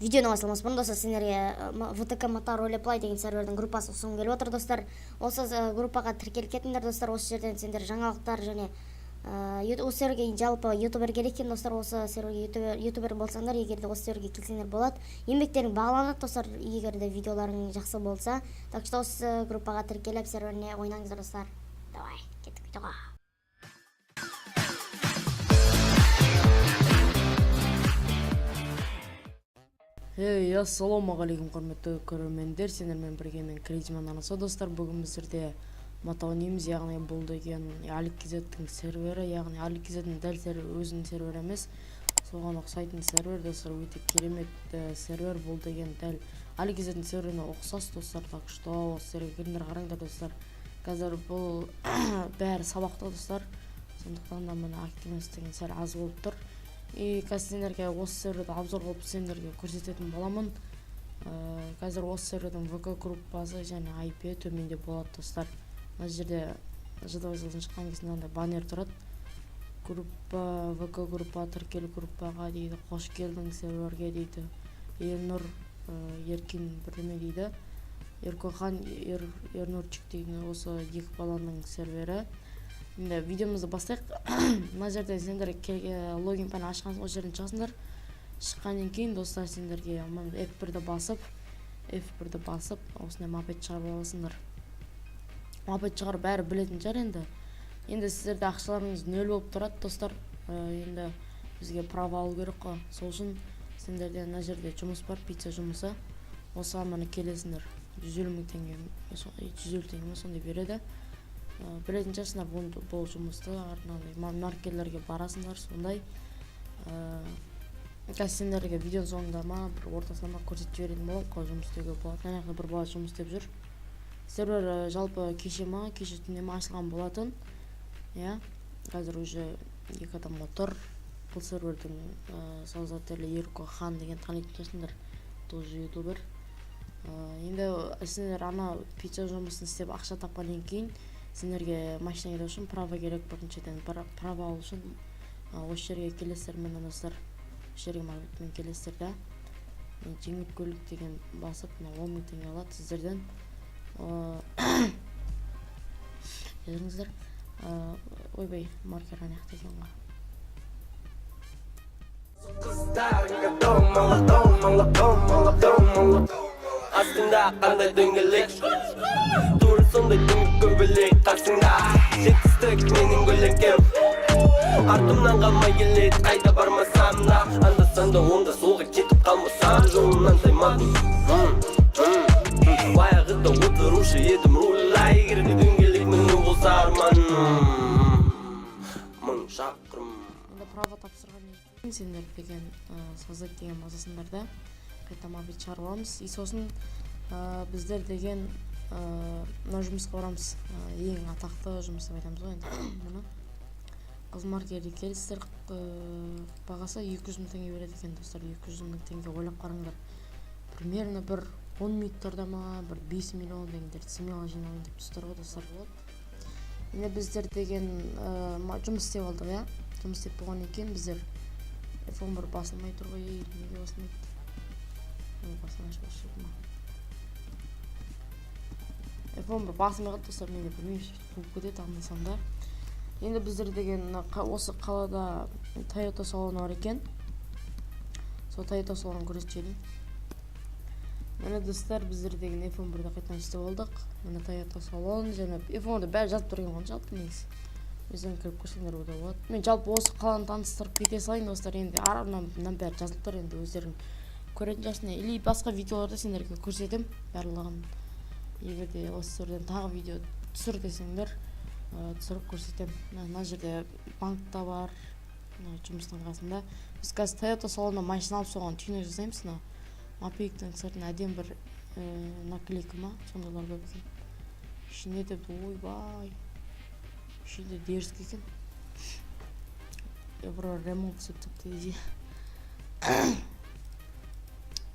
видеоны басылмас бұрын достар сендерге ВТК Моторола деген сервердің группасы ұсынғым келіп отыр достар. Осы группаға тіркеліп кетіңдер достар. Осы жерден сендер жаңалықтар және осы серверге жалпы ютубер керек екен достар. Осы серверге ютубер болсаңдар, егер де осы серверге келсеңдер болады. Еңбектерің бағаланады достар, егер де видеоларың жақсы болса. Так что осы группаға тіркеліп серверіне ойнаңыздар достар. Давай, кеттік видеоға. Ассалаумағалейкум құрметті көрермендер, сендермен бірге мен Крейзман Анаса достар. Бүгін біздерде Мотонимз, яғни бұл деген Алик-Кизеттің сервері, яғни Алик-Кизеттің дәл өзінің сервері емес, соған ұқсайтын сервер достар. Өте керемет сервер бұл деген дәл Алик-Кизеттің серверіне ұқсас достар. Так что осы серверге кіріңдер, қараңдар достар. Қазір бұл бәрі сабақты достар, сондықтан да міне активностың сәл аз болып тұр. И қазір сендерге осы серверді обзор қылып сендерге көрсететін боламын. Қазір осы сервердің ВК группасы және IP төменде болады достар. Мына жерде жадауызылдың шыққан кезінде баннер тұрады. Группа, ВК группа, тіркелі группаға дейді, қош келдің серверге дейді. Ернұр Еркин бірдеме дейді. Еркохан Ернұрчик деген осы екі баланың сервері. Енді видеомызды бастайық. Мына жерде сендер логин пәні ашқан осы жерден шығасыңдар. Шыққаннан кейін достар сендерге F1-ді басып, осындай мапет шығарып аласыңдар. Мапет шығарып бәрі білетін шығар енді. Енді сіздерде ақшаларыңыз 0 болып тұрады достар. Енді бізге право алу керек қой. Сол үшін сендерде мына жерде жұмыс бар, пицца жұмысы. Осыған міне келесіңдер. 150 мың теңге, 150 теңге сондай береді. Білетін жасындар бұл жұмысты маркерлерге барасыңдар сондай. Қазір сендерге видео соңында бір ортасына көрсетіп жіберетін болам, қалай жұмыс істеуге болады. Мына бір бала жұмыс істеп жүр. Сервер жалпы кеше түнде ашылған болатын. Қазір уже 2 адам отыр. Бұл сервердің создателі Еркохан деген танитын жасындар, тоже ютубер. Енді сендер ана пицца жұмысын істеп ақша тапқаннан кейін сендерге машина керек үшін право керек. Біріншіден право алу үшін осы жерге келесіздер, мен достар. Осы жерге маркетпен келесіздер да. Жеңіл көлік деген басып, 10 мың теңге алады сіздерден. Жазыңыздар. Ойбай, маркер аяқта екен ғой. Астында қандай дөңгелек, туры сондай дөңгіп көбелек. Қасыңда жетістік менің көлеңкем, артымнан қалмай келеді қайда бармасам да. Анда-санда онда солға кетіп қалмасам, жолымнан таймадым. Баяғыда отырушы едім руля, егерде дөңгелек міну болса арманым. 1000 шақырым. Енді право тапсырған екен сендер деген создать деген басасыңдарда қайта мапет шығарыламыз. И сосын біздер деген мына жұмысқа барамыз. Ең атақты жұмыс деп айтамыз ғой енді. Қызмаркерге келесіздер, бағасы 200 мың теңге береді екен достар. 200 мың теңге ойлап қараңдар. Примерно бір 10 минуттарда ма, бір 5 миллион дегендер семьяға жиналайын деп достар ғой достар болады. Енді біздер деген жұмыс істеп алдық, жұмыс істеп болған екен біздер. F11 басылмай тұр ғой, неге басылмайды? F11 басылмай қалды достар, мен де білмеймін, болып кетеді аңдасам да. Енді біздер деген осы қалада Toyota салоны бар екен. Сол Toyota салонын көрсетейін. Міне достар, біздер деген F11-де қайтадан істеп алдық. Міне Toyota салон және F11-де бәрі жазып тұрған ғой жалпы негізі. Өздерің кіріп көрсеңдер ода болады. Мен жалпы осы қаланы таныстырып кете салайын достар, енді арабынан бәрі жазылып тұр, енді өздерің көретін жасына. Или басқа видеоларда сендерге көрсетем барлығын. Егерде осы түрден тағы видео түсір десеңдер, түсіріп көрсетем. Мына жерде банкта бар, жұмыстың қасында. Біз қазір Toyota салонына машина алып соған түйіне жасаймыз. Мапиктің сыртына әдем бір наклейка ма, сондайлар көп екен. Ішінде де ойбай, ішінде дерзкі екен. Бір ремонт сөптіп дейді.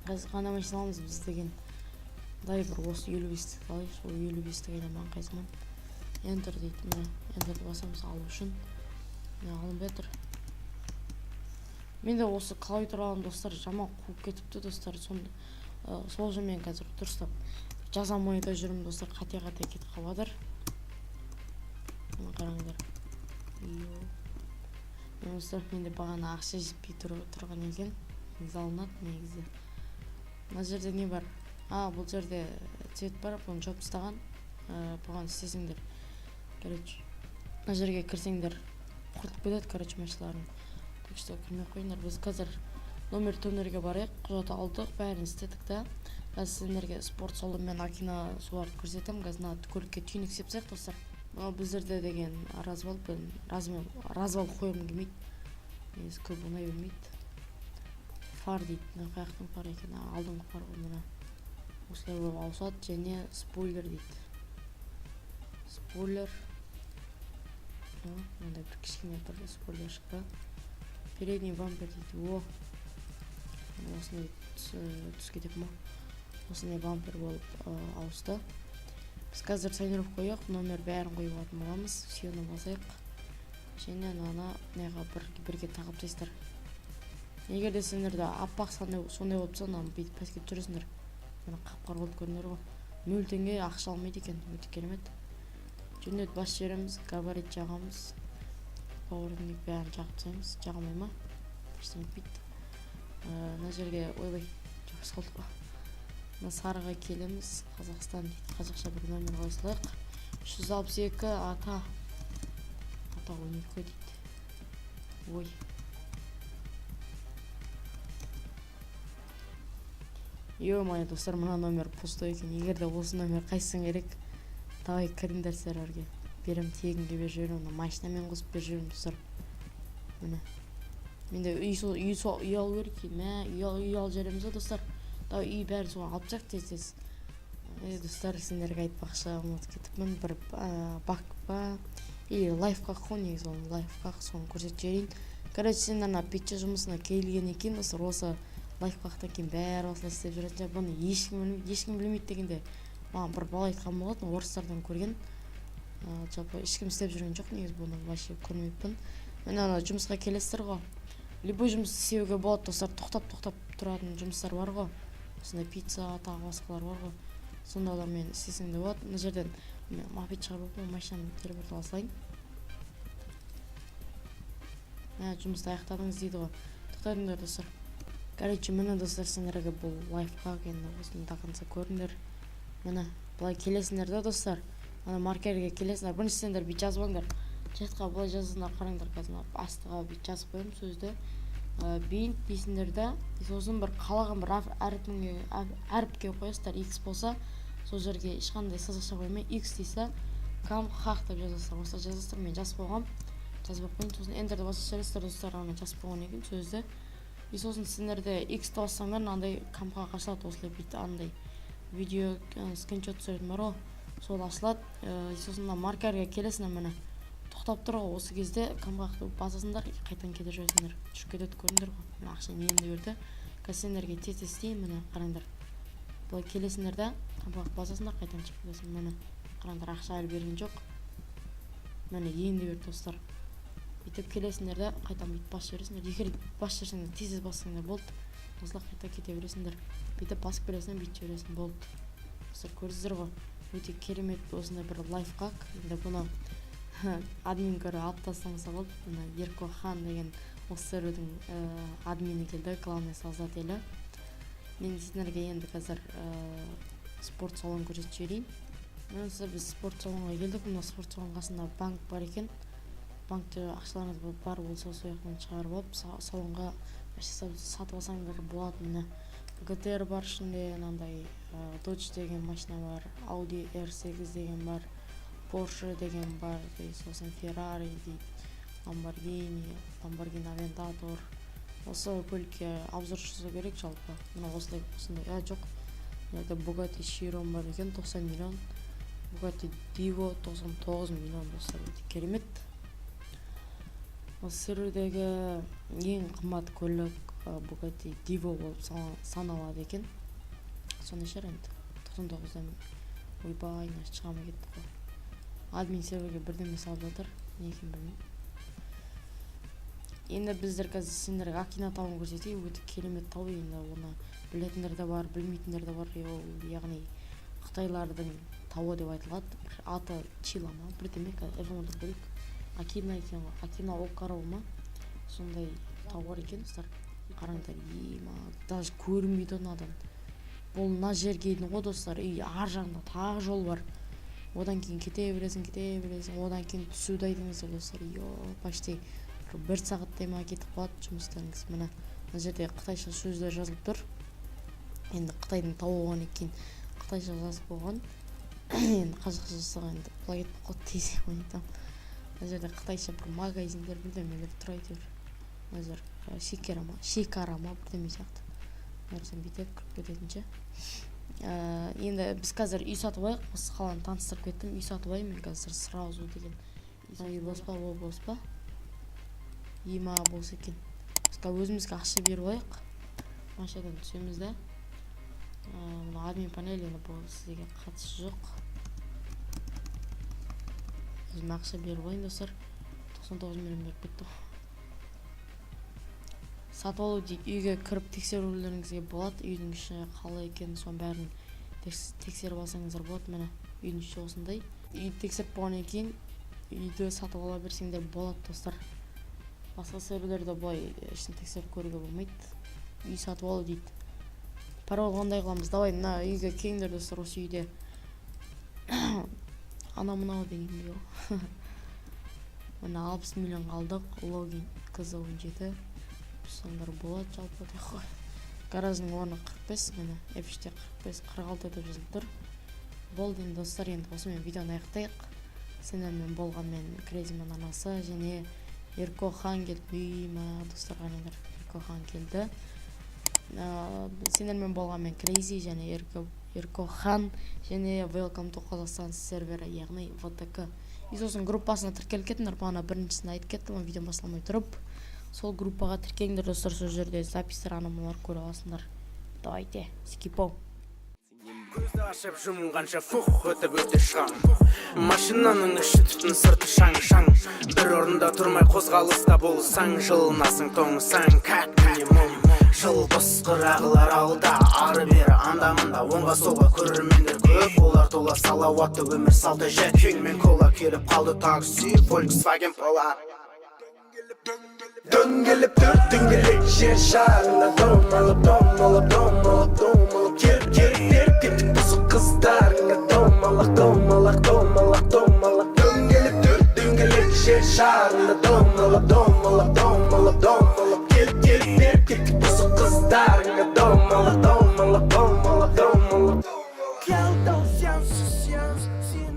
Қазір ғана машина аламыз біз деген. Дай бір осы 55-ті қалай, сол 55-ті қайдаман қайсыман. Enter дейді, міне, Enterді басамыз алу үшін. Міне алынып жатыр. Менде осы қалай тұрған достар жаман қуып кетіпті достар. Сол үшін мен қазір дұрыстап жаза алмай да жүрмін достар, қате кетіп қаладыр. Қараңдар. Достар, менде бағана ақша жетпей тұрған екен. Залынады негізі. Мына жерде не бар? Бұл жерде цвет бар, бұны жауып тастаған. Бұған істесеңдер. Короче, мына жерге кірсеңдер құртып кетеді, короче, машиналарын. Так что кірмей қойыңдар. Біз қазір номер-төнерге барайық, құжат алдық, бәрін істедік та. Қазір сендерге спорт салон мен Акина соларды көрсетемін. Қазір көлікке түйінік сепсек достар. Біздерде деген развал қойғым келмейді. Негізі көп ұнай бермейді. Фар дейді. Қаяқтың фар екен, алдыңғы фар ғой мына. Осылай болып ауысады, және спойлер дейді. Спойлер. Мындай бір кішкене бір спойлер шықты. Передний бампер дейді. Осындай түс кетіп ма? Осындай бампер болып ауысты. Біз қазір тонировка қойық, номер бәрін қойып алатын боламыз. Сүйені басайық. Және неға бірге тағып тастар. Егер де сендерді аппақ сондай болып тұрса, бүйтіп пәскеп жүресіңдер. Мені қап-қар болып көрінер ғой. 0 теңге ақша алмайды екен, өте керемет. Жөндет бас жеріміз, габарит жағамыз. Пауырдың бәрін жағып тастаймыз. Жағылмай ма? Ештеңе етпейді. Мына жерге ойбай, жақсы қалдық па. Мына сарыға келеміз. Қазақстан дейді. Қазақша бір номер қойсылайық. 362 ата 12 дейді. Ой. Ё-моё, достар, мына номер пустой екен. Егер де осы номер қайсың керек, давай кіріңдер серверге. Берем тегінге беріп жіберемін. Машинамен қосып беріп жіберемін достар. Міне. Менде үй алу керек екен. Үй алып жереміз достар. Үй бәрі соған алып жақ тез. Достар, сендерге айтпақшы ұмытып кетіппін. Бір бак па или лайфхак қой, негізі оны лайфхак, соны көрсетіп жіберейін. Короче, сендер пича жұмысына келген екен достар. Осы лайфхактан кейін бәрі осылай істеп жүретін. Бұны ешкім білмейді дегенде маған бір бала айтқан болатын, орыстардан көрген. Жалпы ешкім істеп жүрген жоқ, негізі бұны вообще көрмеппін. Мен жұмысқа келесіздер ғой. Любой жұмыс істеуге болады достар, тоқтап тұратын жұмыстар бар ғой. Осындай пицца, тағы басқалар бар ғой. Сондайлармен істесең де болады. Мына жерден мопед шығарып алып, машинаны тербетіп алсайын. Жұмысты аяқтадыңыз дейді ғой. Тоқтатыңдар достар. Короче, міне достар, сендерге бұл лайфхак енді осыны тақынса көріңдер. Міне, былай келесіңдер да достар. Ана маркерге келесіңдер. Бірінші сендер бит жазып алыңдар. Чатқа былай жазыңдар, қараңдар қазір. Астыға бит жазып қоямын сөзді. Бейінт дейсіңдер да. Сосын бір қалаған бір әріпке қойасыздар. X болса, сол жерге ешқандай сызықша қоймай X дейсі, кам хақ деп жазасыздар. Осылай жазасыздар, мен жазып қойғам. Жазып қойын. Сосын энтерді басып жібересіздер достар, ана жазып қойған екен сөзді. Сосын сендерде X-ті бассаңдар, андай камға ашылады, осылай бүйтті, андай видео скриншот түсіретін бар ғой, сол ашылады. Сосын маркерге келесіңдер, міне тоқтап тұр ғой, осы кезде камға басасыңдар, қайтан кете жүресіңдер, жүріп кетеді көріңдер ғой. Міне ақшаны енді берді. Қазір сендерге тез істейін, міне қараңдар. Былай келесіңдер да, камға басасыңдар, қайтан шығып кетесің. Міне қараңдар, ақша әлі берген жоқ. Міне енді берді достар. Бүйтіп келесіңдер да, қайтан бүйтіп бас жібересіңдер. Егер бас жіберсеңдер, тез бассаңдар болды. Осылай қайта кете бересіңдер. Бүйтіп басып бересіңдер, бүйтіп жібересің болды. Достар, көрдіңіздер ғой, өте керемет осындай бір лайфхак. Енді бұны админ көрі алып тастамаса болды. Мына Еркохан деген осы сервердің админи келді, главный создателі. Мен сендерге енді қазір спорт салон көрсетіп жіберейін. Біз спорт салонға келдік. Мына спорт салон қасында банк бар екен. Банкте ақшаларыңыз бар болса, сол жақтан шығарып алып, салонға сатып алсаңдар болады. Міне ГТР бар ішінде, мынандай Dodge деген машина бар, Audi R8 деген бар, Porsche деген бар, сосын Ferrari дейді, Lamborghini Aventador. Осы көлікке обзор жасау керек жалпы. Мына осындай, жоқ. Мына Bugatti Chiron бар екен, 90 миллион. Bugatti Divo 99 миллион достар, керемет. Осы сервердегі ең қымбат көлік Bugatti Divo болып саналады екен. Сондай шығар енді. 99-дан ойбай, шығамай кетті ғой. Админ серверге бірдеме салып жатыр. Не екен білмеймін. Енді біздер қазір сендерге Акина тауын көрсетейік, өте керемет тау. Енді оны білетіндер де бар, білмейтіндер де бар. Яғни Қытайлардың тауы деп айтылады. Аты Чила ма, бірдеме, эфемді білік. Акина екен ғой, Акина Окарау ма, сондай тау бар екен достар. Қараңдар, даже көрінбейді онадан. Бұл мына жерге дейін ғой достар, ар жағында тағы жол бар. Одан кейін кете бересің, одан кейін түсуді айтыңыздар достар. Почти 1 сағаттай ма кетіп қалады жұмыстарыңыз. Мына жерде қытайша сөздер жазылып тұр. Енді Қытайдың тауы болғаннан кейін қытайша жазып болған. Енді қазақша жазсақ енді құлай кетіп қалды десе ойнайтам. Мына жерде қытайша бір магазиндер бірдемелер тұр әйтеуір. Мына жер шекара ма бірдеме сияқты. Нәрсен бүйтіп кіріп кететінше. Енді біз қазір үй сатып алайық. Осы қаланы таныстырып кеттім. Үй сатып алайын, мен қазір сразу деген. Үй бос па, ол бос па? Ема бос екен. Біз өзімізге ақша беріп алайық. Машадан түсеміз де. Мұны админ панель, енді бұл сізге қатысы жоқ. Өзіме ақша беріп алайын достар. 99 миллион беріп кеттім. Сатып алу дейді, үйге кіріп тексерулеріңізге болады. Үйдің іші қалай екен, соның бәрін тексеріп алсаңыздар болады. Міне үйдің іші осындай. Үйді тексеріп болғаннан кейін үйді сатып ала берсеңдер болады достар. Басқа серверлерде былай ішін тексеріп көруге болмайды. Үй сатып алу дейді. Парол қандай қыламыз? Давай мына үйге келіңдер достар, осы үйде. Ана-мынау деген жоқ. Міне 60 миллион қалдық. Логин КЗ17. Сондар болады жалпы деп қой. Гаражның орны 45, міне F3-те 45, 46 деп жазылып тұр. Болды енді достар, енді осымен видеоны аяқтайық. Сендермен болған мен Крейзимен анасы және Ерко хан келді. Достар қанендер, Ерко хан келді. Сендермен болған мен Крейзи және Ерко хан және Welcome to Қазақстан сервері, яғни ВТК. Сосын группасына тіркеліп кеттіңдер, бағана біріншісін айтып кеттім, видео басламай тұрып. Сол группаға тіркеліңдер достар, сол жерде запистер анамалар көре аласыңдар. Давайте, скипо. Көзді ашып жұмғанша фух өтіп өте шығам. Машинаның іші түтін сырты шаң-шаң. Бір орында тұрмай қозғалыста болсаң, жылынасың тоңысаң, как минимум. Жыл босқырағылар алда, ары-бері анда-мында, оңға солға көрермендер көп. Олар тола салауатты өмір салты жет. Кеңмен кола келіп қалды такси, Volkswagen Polo. Дөңгеліп төрт дөңгелек жер шарында домалып келіп беріп кеттік бұзық қыздарыңа домалақ дөңгеліп төрт дөңгелек жер шарында домалып келіп беріп кеттік бұзық қыздарыңа домалақ Кел дау сеанс, сен